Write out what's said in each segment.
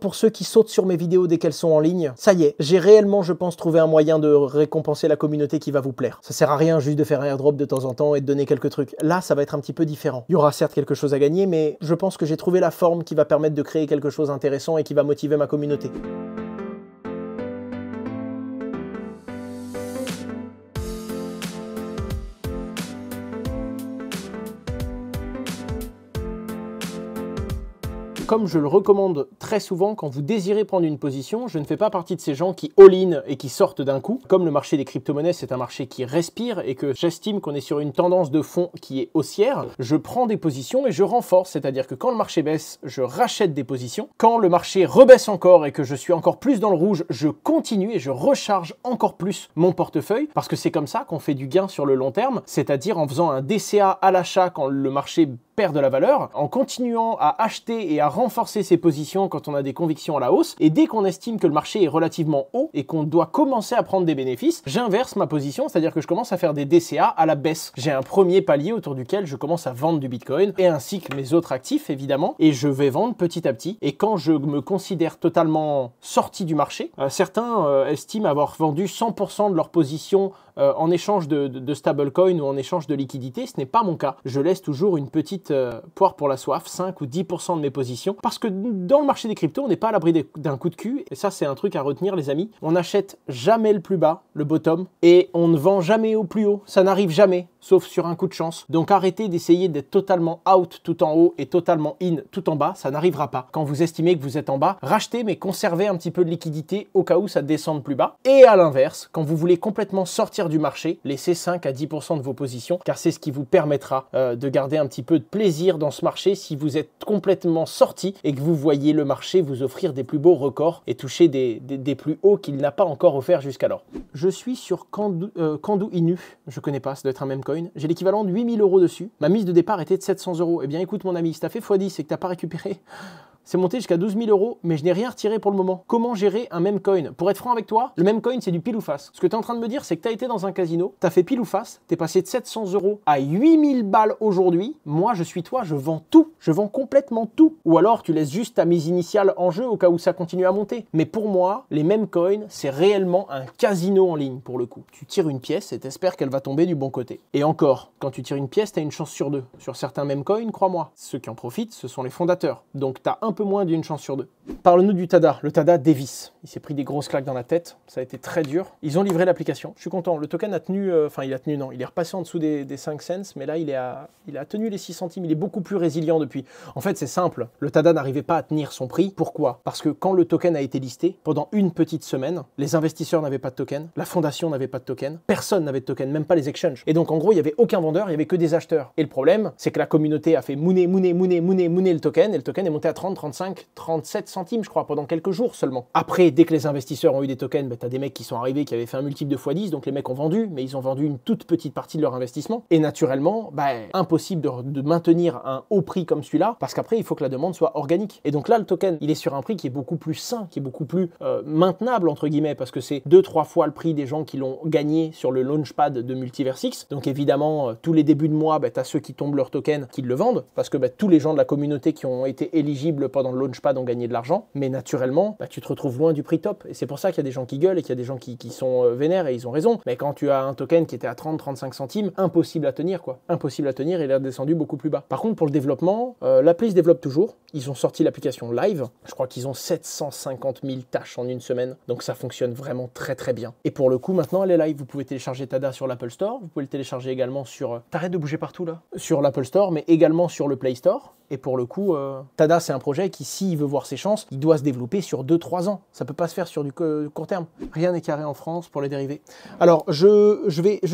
pour ceux qui sautent sur mes vidéos dès qu'elles sont en ligne, ça y est, j'ai réellement, je pense, trouvé un moyen de récompenser la communauté qui va vous plaire. Ça sert à rien juste de faire un airdrop de temps en temps et de donner quelques trucs. Là, ça va être un petit peu différent. Il y aura certes quelque chose à gagner, mais je pense que j'ai trouvé la forme qui va permettre de créer quelque chose d'intéressant et qui va motiver ma communauté. Comme je le recommande très souvent, quand vous désirez prendre une position, je ne fais pas partie de ces gens qui all-in et qui sortent d'un coup. Comme le marché des crypto-monnaies, c'est un marché qui respire et que j'estime qu'on est sur une tendance de fond qui est haussière, je prends des positions et je renforce. C'est-à-dire que quand le marché baisse, je rachète des positions. Quand le marché rebaisse encore et que je suis encore plus dans le rouge, je continue et je recharge encore plus mon portefeuille parce que c'est comme ça qu'on fait du gain sur le long terme, c'est-à-dire en faisant un DCA à l'achat quand le marché perd de la valeur, en continuant à acheter et à renforcer ses positions quand on a des convictions à la hausse, et dès qu'on estime que le marché est relativement haut et qu'on doit commencer à prendre des bénéfices, j'inverse ma position, c'est-à-dire que je commence à faire des DCA à la baisse. J'ai un premier palier autour duquel je commence à vendre du Bitcoin, et ainsi que mes autres actifs évidemment, et je vais vendre petit à petit, et quand je me considère totalement sorti du marché, certains estiment avoir vendu 100% de leur position en échange de stablecoin ou en échange de liquidité. Ce n'est pas mon cas. Je laisse toujours une petite poire pour la soif, 5 ou 10% de mes positions, parce que dans le marché des cryptos, on n'est pas à l'abri d'un coup de cul, et ça c'est un truc à retenir les amis. On n'achète jamais le plus bas, le bottom, et on ne vend jamais au plus haut. Ça n'arrive jamais, sauf sur un coup de chance. Donc arrêtez d'essayer d'être totalement out tout en haut et totalement in tout en bas, ça n'arrivera pas. Quand vous estimez que vous êtes en bas, rachetez mais conservez un petit peu de liquidité au cas où ça descende plus bas. Et à l'inverse, quand vous voulez complètement sortir du marché, laissez 5 à 10% de vos positions, car c'est ce qui vous permettra de garder un petit peu de plaisir dans ce marché si vous êtes complètement sorti et que vous voyez le marché vous offrir des plus beaux records et toucher des plus hauts qu'il n'a pas encore offert jusqu'alors. Je suis sur Kandu Inu, je connais pas, ça doit être un même coin. J'ai l'équivalent de 8000 € dessus. Ma mise de départ était de 700 €. Eh bien écoute mon ami, si t'as fait x10 et que t'as pas récupéré, c'est monté jusqu'à 12 000 €, mais je n'ai rien retiré pour le moment. Comment gérer un même coin? Pour être franc avec toi, le même coin, c'est du pile ou face. Ce que tu es en train de me dire, c'est que tu as été dans un casino, tu as fait pile ou face, tu es passé de 700 € à 8000 balles aujourd'hui. Moi, je suis toi, je vends tout. Je vends complètement tout. Ou alors, tu laisses juste ta mise initiale en jeu au cas où ça continue à monter. Mais pour moi, les mêmes coins, c'est réellement un casino en ligne pour le coup. Tu tires une pièce et t'espères qu'elle va tomber du bon côté. Et encore, quand tu tires une pièce, tu as une chance sur deux. Sur certains mêmes coins, crois-moi. Ceux qui en profitent, ce sont les fondateurs. Donc, tu as un peu moins d'une chance sur deux. Parle-nous du Tada, le Tada Davis. Il s'est pris des grosses claques dans la tête, ça a été très dur. Ils ont livré l'application, je suis content. Le token a tenu, il est repassé en dessous des 5 cents, mais là il a tenu les 6 centimes, il est beaucoup plus résilient depuis. En fait c'est simple, le Tada n'arrivait pas à tenir son prix. Pourquoi? Parce que quand le token a été listé, pendant une petite semaine, les investisseurs n'avaient pas de token, la fondation n'avait pas de token, personne n'avait de token, même pas les exchanges. Et donc en gros il n'y avait aucun vendeur, il n'y avait que des acheteurs. Et le problème, c'est que la communauté a fait mouner le token, et le token est monté à 30, 35, 37 centimes je crois, pendant quelques jours seulement. Après, dès que les investisseurs ont eu des tokens, t'as des mecs qui sont arrivés qui avaient fait un multiple de x10, donc les mecs ont vendu, mais ils ont vendu une toute petite partie de leur investissement. Et naturellement, impossible de maintenir un haut prix comme celui-là, parce qu'après, il faut que la demande soit organique. Et donc là, le token, il est sur un prix qui est beaucoup plus sain, qui est beaucoup plus maintenable, entre guillemets, parce que c'est 2-3 fois le prix des gens qui l'ont gagné sur le launchpad de Multiversix. Donc évidemment, tous les débuts de mois, t'as ceux qui tombent leur token, qui le vendent, parce que tous les gens de la communauté qui ont été éligibles pendant le launchpad ont gagné de l'argent. Mais naturellement, tu te retrouves loin du prix top. Et c'est pour ça qu'il y a des gens qui gueulent et qu'il y a des gens qui sont vénères et ils ont raison. Mais quand tu as un token qui était à 30-35 centimes, impossible à tenir quoi. Impossible à tenir, il est descendu beaucoup plus bas. Par contre, pour le développement, l'appli se développe toujours. Ils ont sorti l'application live. Je crois qu'ils ont 750 000 tâches en une semaine. Donc ça fonctionne vraiment très très bien. Et pour le coup, maintenant, elle est live. Vous pouvez télécharger Tada sur l'Apple Store. Vous pouvez le télécharger également sur... T'arrêtes de bouger partout là. Sur l'Apple Store, mais également sur le Play Store. Et pour le coup, Tada, c'est un projet qui, s'il veut voir ses chances, il doit se développer sur 2-3 ans. Ça peut pas se faire sur du court terme. Rien n'est carré en France pour les dérivés. Alors, je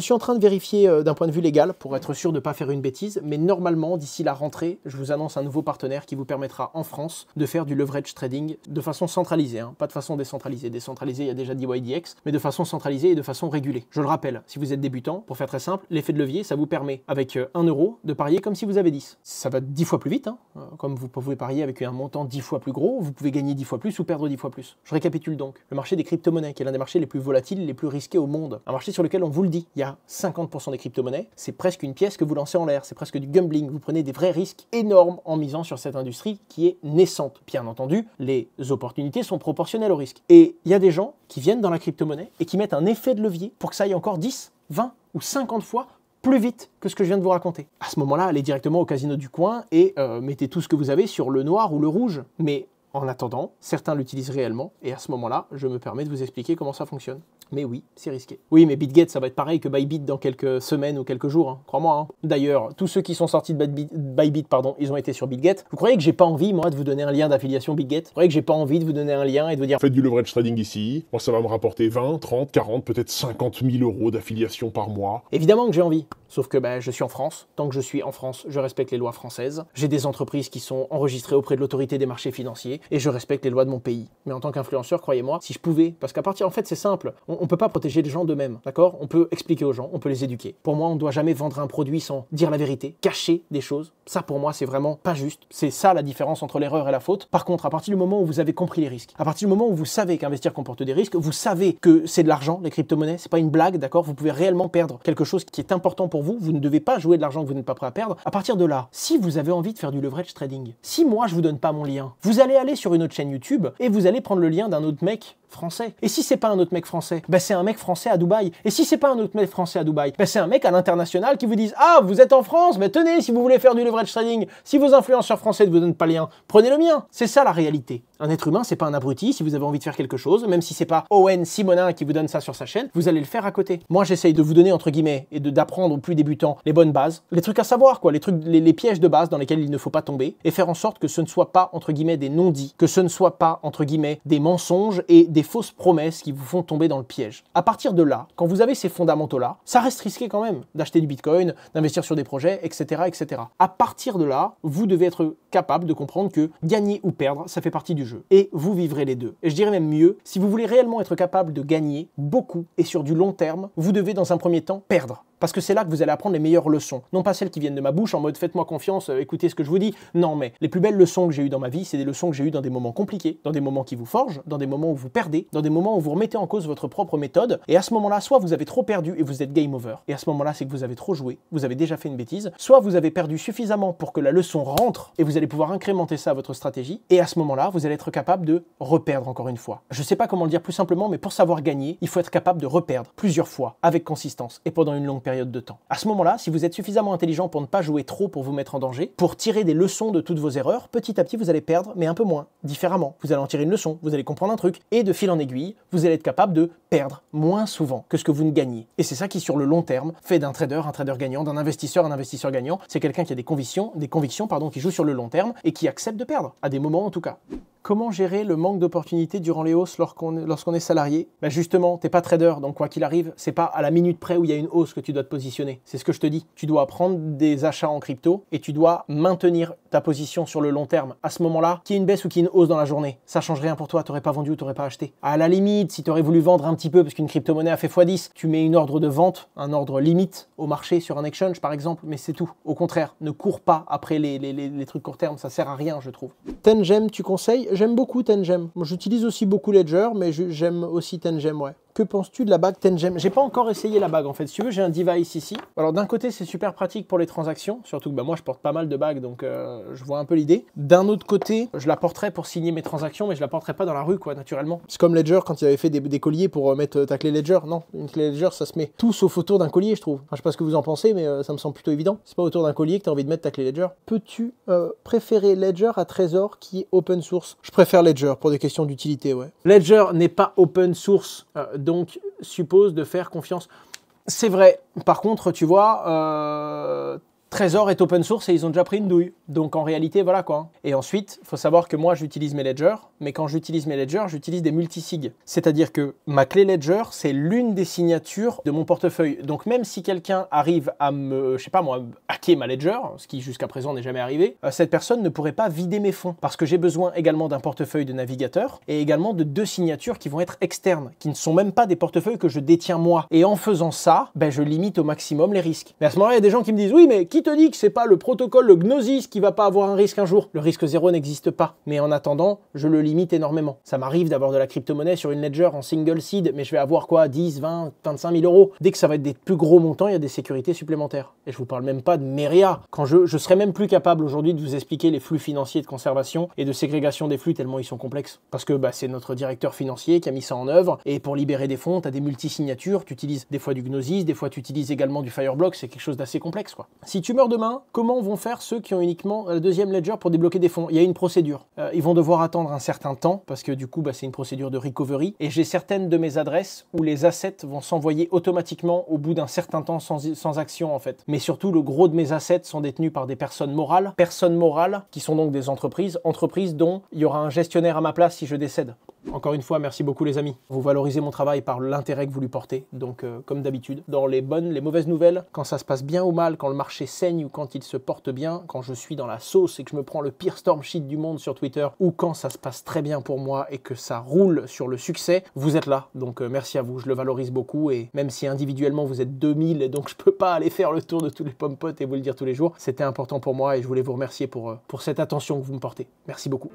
suis en train de vérifier d'un point de vue légal pour être sûr de ne pas faire une bêtise, mais normalement, d'ici la rentrée, je vous annonce un nouveau partenaire qui vous permettra en France de faire du leverage trading de façon centralisée, pas de façon décentralisée. Décentralisée, il y a déjà DYDX, mais de façon centralisée et de façon régulée. Je le rappelle, si vous êtes débutant, pour faire très simple, l'effet de levier, ça vous permet, avec 1 € de parier comme si vous avez 10. Ça va 10 fois plus vite, vite, hein. Comme vous pouvez parier avec un montant 10 fois plus gros, vous pouvez gagner 10 fois plus ou perdre 10 fois plus. Je récapitule donc. Le marché des crypto-monnaies, qui est l'un des marchés les plus volatiles, les plus risqués au monde. Un marché sur lequel on vous le dit, il y a 50% des crypto-monnaies, c'est presque une pièce que vous lancez en l'air, c'est presque du gambling, vous prenez des vrais risques énormes en misant sur cette industrie qui est naissante. Bien entendu, les opportunités sont proportionnelles au risque. Et il y a des gens qui viennent dans la crypto-monnaie et qui mettent un effet de levier pour que ça aille encore 10, 20 ou 50 fois plus vite que ce que je viens de vous raconter. À ce moment-là, allez directement au casino du coin et mettez tout ce que vous avez sur le noir ou le rouge. Mais en attendant, certains l'utilisent réellement et à ce moment-là, je me permets de vous expliquer comment ça fonctionne. Mais oui, c'est risqué. Oui, mais BitGet, ça va être pareil que Bybit dans quelques semaines ou quelques jours, hein, crois-moi. Hein. D'ailleurs, tous ceux qui sont sortis de Bybit, ils ont été sur BitGet. Vous croyez que j'ai pas envie, moi, de vous donner un lien d'affiliation BitGet? Vous croyez que j'ai pas envie de vous donner un lien et de vous dire faites du leverage trading ici, moi ça va me rapporter 20, 30, 40, peut-être 50 000 euros d'affiliation par mois. Évidemment que j'ai envie. Sauf que je suis en France. Tant que je suis en France, je respecte les lois françaises. J'ai des entreprises qui sont enregistrées auprès de l'autorité des marchés financiers et je respecte les lois de mon pays. Mais en tant qu'influenceur, croyez-moi, si je pouvais, parce qu'à partir, en fait, c'est simple. On peut pas protéger les gens d'eux-mêmes, d'accord? On peut expliquer aux gens, on peut les éduquer. Pour moi, on ne doit jamais vendre un produit sans dire la vérité, cacher des choses. Ça, pour moi, c'est vraiment pas juste. C'est ça la différence entre l'erreur et la faute. Par contre, à partir du moment où vous avez compris les risques, à partir du moment où vous savez qu'investir comporte des risques, vous savez que c'est de l'argent, les crypto-monnaies, c'est pas une blague, d'accord? Vous pouvez réellement perdre quelque chose qui est important pour vous. Vous ne devez pas jouer de l'argent que vous n'êtes pas prêt à perdre. À partir de là, si vous avez envie de faire du leverage trading, si moi je vous donne pas mon lien, vous allez aller sur une autre chaîne YouTube et vous allez prendre le lien d'un autre mec français. Et si c'est pas un autre mec français, c'est un mec français à Dubaï. Et si c'est pas un autre mec français à Dubaï, c'est un mec à l'international qui vous dit ah vous êtes en France, mais tenez si vous voulez faire du leverage trading, si vos influenceurs français ne vous donnent pas le lien, prenez le mien. C'est ça la réalité. Un être humain c'est pas un abruti. Si vous avez envie de faire quelque chose, même si c'est pas Owen Simonin qui vous donne ça sur sa chaîne, vous allez le faire à côté. Moi j'essaye de vous donner entre guillemets et d'apprendre aux plus débutants les bonnes bases, les trucs à savoir quoi, les pièges de base dans lesquels il ne faut pas tomber et faire en sorte que ce ne soit pas entre guillemets des non-dits, que ce ne soit pas entre guillemets des mensonges et des fausses promesses qui vous font tomber dans le piège. À partir de là, quand vous avez ces fondamentaux-là, ça reste risqué quand même d'acheter du Bitcoin, d'investir sur des projets, etc., etc. À partir de là, vous devez être capable de comprendre que gagner ou perdre, ça fait partie du jeu. Et vous vivrez les deux. Et je dirais même mieux, si vous voulez réellement être capable de gagner beaucoup et sur du long terme, vous devez dans un premier temps perdre. Parce que c'est là que vous allez apprendre les meilleures leçons. Non pas celles qui viennent de ma bouche en mode faites-moi confiance, écoutez ce que je vous dis. Non, mais les plus belles leçons que j'ai eues dans ma vie, c'est des leçons que j'ai eues dans des moments compliqués, dans des moments qui vous forgent, dans des moments où vous perdez, dans des moments où vous remettez en cause votre propre méthode. Et à ce moment-là, soit vous avez trop perdu et vous êtes game over. Et à ce moment-là, c'est que vous avez trop joué, vous avez déjà fait une bêtise. Soit vous avez perdu suffisamment pour que la leçon rentre et vous allez pouvoir incrémenter ça à votre stratégie. Et à ce moment-là, vous allez être capable de reperdre encore une fois. Je sais pas comment le dire plus simplement, mais pour savoir gagner, il faut être capable de reperdre plusieurs fois, avec consistance et pendant une longue période de temps. À ce moment-là, si vous êtes suffisamment intelligent pour ne pas jouer trop pour vous mettre en danger, pour tirer des leçons de toutes vos erreurs, petit à petit vous allez perdre, mais un peu moins, différemment. Vous allez en tirer une leçon, vous allez comprendre un truc, et de fil en aiguille, vous allez être capable de perdre moins souvent que ce que vous ne gagnez. Et c'est ça qui, sur le long terme, fait d'un trader un trader gagnant, d'un investisseur un investisseur gagnant. C'est quelqu'un qui a des convictions qui joue sur le long terme et qui accepte de perdre, à des moments en tout cas. Comment gérer le manque d'opportunités durant les hausses lorsqu'on est salarié? Justement, t'es pas trader, donc quoi qu'il arrive, c'est pas à la minute près où il y a une hausse que tu dois te positionner. C'est ce que je te dis. Tu dois prendre des achats en crypto et tu dois maintenir ta position sur le long terme. À ce moment-là, qu'il y ait une baisse ou qu'il y ait une hausse dans la journée, ça change rien pour toi, t'aurais pas vendu ou t'aurais pas acheté. À la limite, si tu aurais voulu vendre un petit peu parce qu'une crypto-monnaie a fait x10, tu mets une ordre de vente, un ordre limite au marché sur un exchange par exemple, mais c'est tout. Au contraire, ne cours pas après les trucs court terme, ça sert à rien je trouve. Tengem, tu conseilles? J'aime beaucoup Tengem. Moi, j'utilise aussi beaucoup Ledger, mais j'aime aussi Tengem, ouais. Que penses-tu de la bague Tengem? J'ai pas encore essayé la bague en fait. Si tu veux, j'ai un device ici. Alors d'un côté, c'est super pratique pour les transactions, surtout que moi je porte pas mal de bagues, donc je vois un peu l'idée. D'un autre côté, je la porterais pour signer mes transactions, mais je la porterais pas dans la rue, quoi, naturellement. C'est comme Ledger quand il avait fait des colliers pour mettre ta clé Ledger. Non, une clé Ledger, ça se met tout sauf autour d'un collier, je trouve. Enfin, je sais pas ce que vous en pensez, mais ça me semble plutôt évident. C'est pas autour d'un collier que tu as envie de mettre ta clé Ledger. Peux-tu préférer Ledger à Trezor qui est open source? Je préfère Ledger pour des questions d'utilité, ouais. Ledger n'est pas open source, donc suppose de faire confiance. C'est vrai. Par contre, tu vois, Trezor est open source et ils ont déjà pris une douille. Donc en réalité, voilà quoi. Et ensuite, il faut savoir que moi, j'utilise mes ledgers, mais quand j'utilise mes ledgers, j'utilise des multisigs. C'est-à-dire que ma clé Ledger, c'est l'une des signatures de mon portefeuille. Donc même si quelqu'un arrive à me, je sais pas moi, hacker ma Ledger, ce qui jusqu'à présent n'est jamais arrivé, cette personne ne pourrait pas vider mes fonds. Parce que j'ai besoin également d'un portefeuille de navigateur et également de 2 signatures qui vont être externes, qui ne sont même pas des portefeuilles que je détiens moi. Et en faisant ça, je limite au maximum les risques. Mais à ce moment-là, il y a des gens qui me disent, oui, mais qui te dit que c'est pas le protocole, le Gnosis qui va pas avoir un risque un jour? Le risque zéro n'existe pas. Mais en attendant, je le limite énormément. Ça m'arrive d'avoir de la crypto-monnaie sur une ledger en single seed, mais je vais avoir quoi, 10, 20, 25 000 euros. Dès que ça va être des plus gros montants, il y a des sécurités supplémentaires. Et je vous parle même pas de Meria. Quand je serais même plus capable aujourd'hui de vous expliquer les flux financiers de conservation et de ségrégation des flux tellement ils sont complexes. Parce que c'est notre directeur financier qui a mis ça en œuvre. Et pour libérer des fonds, tu as des multi-signatures, tu utilises des fois du Gnosis, des fois tu utilises également du Fireblock, c'est quelque chose d'assez complexe, quoi. Si tu meurs demain, comment vont faire ceux qui ont uniquement la deuxième ledger pour débloquer des fonds? Il y a une procédure. Ils vont devoir attendre un certain temps parce que du coup, c'est une procédure de recovery. Et j'ai certaines de mes adresses où les assets vont s'envoyer automatiquement au bout d'un certain temps sans action en fait. Mais surtout, le gros de mes assets sont détenus par des personnes morales qui sont donc des entreprises dont il y aura un gestionnaire à ma place si je décède. Encore une fois, merci beaucoup les amis. Vous valorisez mon travail par l'intérêt que vous lui portez. Donc, comme d'habitude, dans les bonnes, les mauvaises nouvelles, quand ça se passe bien ou mal, quand le marché saigne ou quand il se porte bien, quand je suis dans la sauce et que je me prends le pire storm sheet du monde sur Twitter, ou quand ça se passe très bien pour moi et que ça roule sur le succès, vous êtes là. Donc, merci à vous, je le valorise beaucoup. Et même si individuellement vous êtes 2000 et donc je peux pas aller faire le tour de tous les pommes-potes et vous le dire tous les jours, c'était important pour moi et je voulais vous remercier pour cette attention que vous me portez. Merci beaucoup.